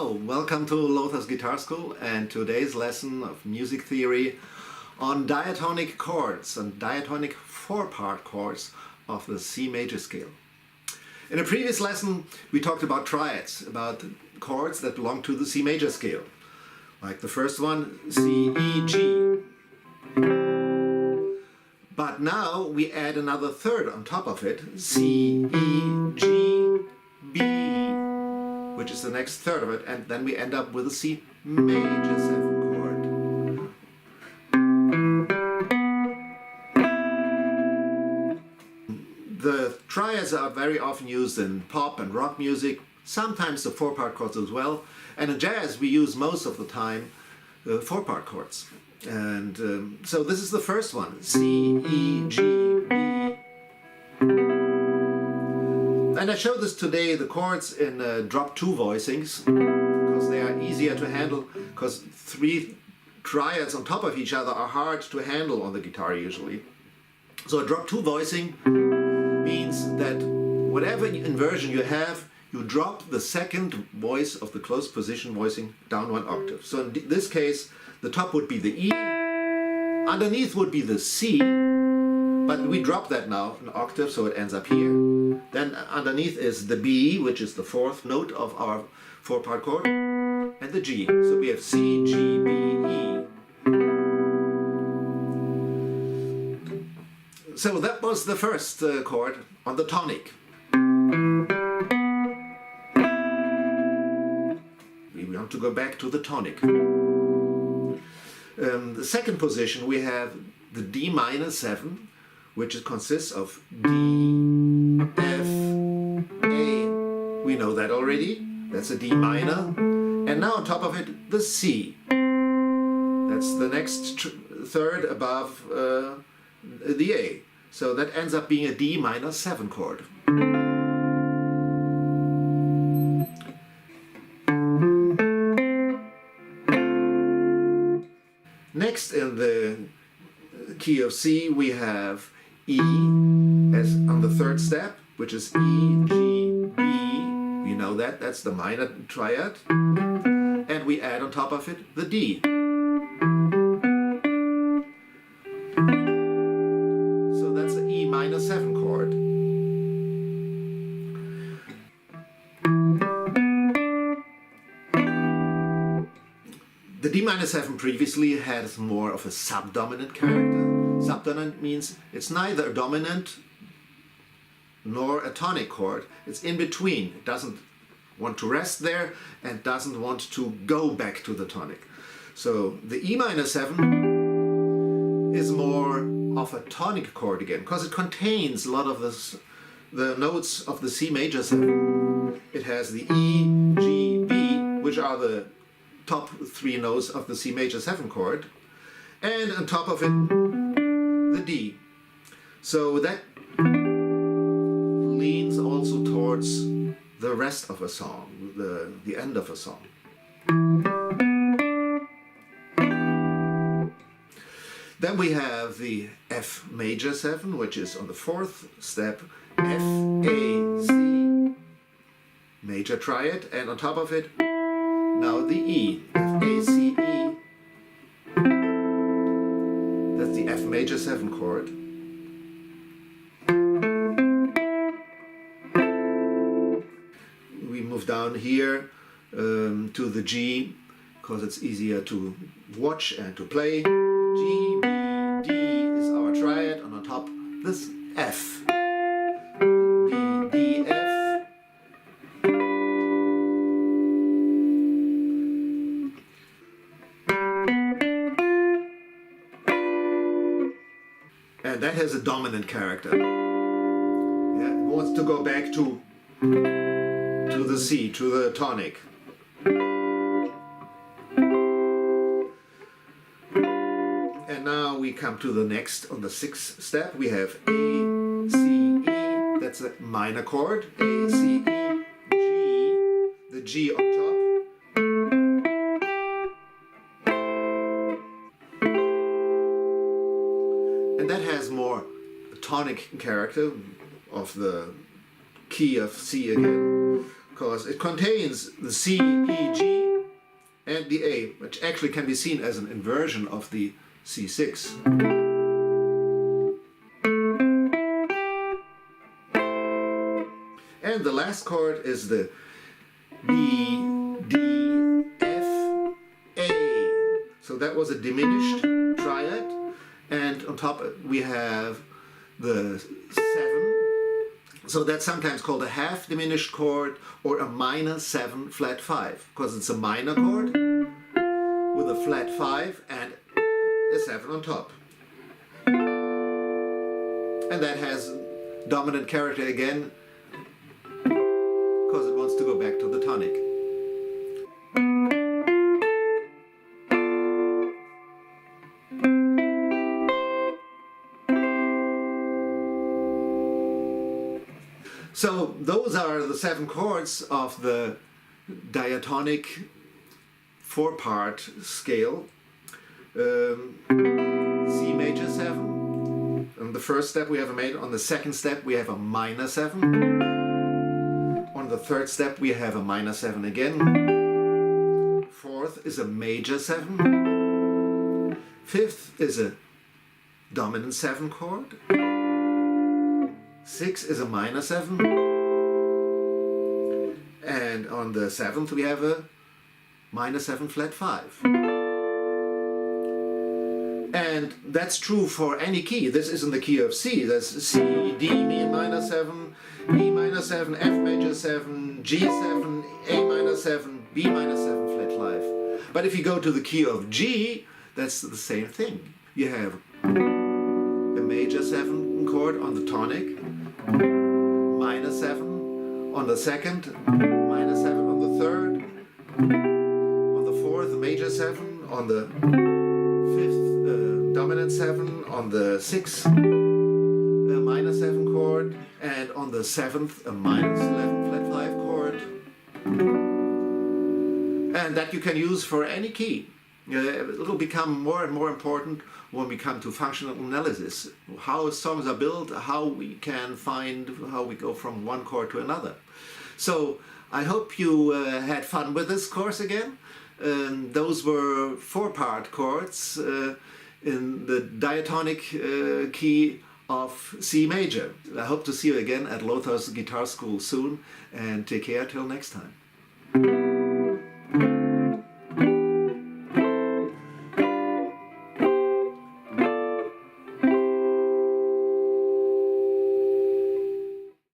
Hello, welcome to Lothar's Guitar School and today's lesson of music theory on diatonic chords and diatonic four-part chords of the C major scale. In a previous lesson we talked about triads, about chords that belong to the C major scale. Like the first one, C, E, G. But now we add another third on top of it, C, E, G, B, which is the next third of it, and then we end up with a C major 7 chord. The triads are very often used in pop and rock music, sometimes the four-part chords as well, and in jazz we use most of the time four-part chords. And so this is the first one, C, E, G, B. And I showed this today, the chords in drop 2 voicings, because they are easier to handle, because 3 triads on top of each other are hard to handle on the guitar usually. So a drop 2 voicing means that whatever inversion you have, you drop the second voice of the closed position voicing down 1 octave. So in this case, the top would be the E, underneath would be the C, but we drop that now an octave, so it ends up here. Then underneath is the B, which is the 4th note of our 4-part chord, and the G. So we have C, G, B, E. So that was the first chord on the tonic. We want to go back to the tonic. The second position we have the D minor 7, which consists of D, F, A. We know that already. That's a D minor. And now on top of it, the C. That's the next third above the A. So that ends up being a D minor 7 chord. Next in the key of C we have E as on the 3rd step, which is E, G, B. We know that, that's the minor triad. And we add on top of it the D. So that's the E minor 7 chord. The D minor 7 previously has more of a subdominant character. Subdominant means it's neither a dominant nor a tonic chord. It's in between. It doesn't want to rest there and doesn't want to go back to the tonic. So the E minor 7 is more of a tonic chord again, because it contains a lot of the notes of the C major 7. It has the E, G, B, which are the top 3 notes of the C major 7 chord, and on top of it the D. So that leans also towards the rest of a song, the end of a song. Then we have the F major 7, which is on the 4th step, F, A, C, major triad, and on top of it now the E, F, A, C, E. That's the F major 7 chord. We move down here to the G, because it's easier to watch and to play. G, B, D is our triad, and on top this F. B, D, F. And that has a dominant character. Yeah, it wants to go back to the C, to the tonic. And now we come to the next, on the 6th step, we have A, C, E, that's a minor chord, A, C, E, G, the G on top. And that has more tonic character of the key of C again. because it contains the C, E, G and the A, which actually can be seen as an inversion of the C6. And the last chord is the B, D, F, A. So that was a diminished triad, and on top we have the 7. So that's sometimes called a half diminished chord or a minor 7 flat 5, because it's a minor chord with a flat 5 and a 7 on top. And that has dominant character again, because it wants to go back to the tonic. So those are the 7 chords of the diatonic 4-part scale. C major 7. On the first step we have a major. On the second step we have a minor 7. On the third step we have a minor 7 again. Fourth is a major 7. Fifth is a dominant 7 chord. 6 is a minor 7, and on the 7th we have a minor 7 flat 5. And that's true for any key. This is in the key of C. That's C, D, Mi minor 7, E minor 7, F major 7, G7, A minor 7, B minor 7 flat 5. But if you go to the key of G, that's the same thing. You have a major 7 chord on the tonic, minor 7 on the second, minor 7 on the third, on the fourth, major 7 on the fifth, dominant 7 on the sixth, a minor 7 chord, and on the seventh, a minus 11 flat 5 chord. And that you can use for any key. It'll become more and more important when we come to functional analysis. How songs are built, how we can find how we go from one chord to another. So I hope you had fun with this course again. Those were 4-part chords in the diatonic key of C major. I hope to see you again at Lothar's Guitar School soon, and take care till next time.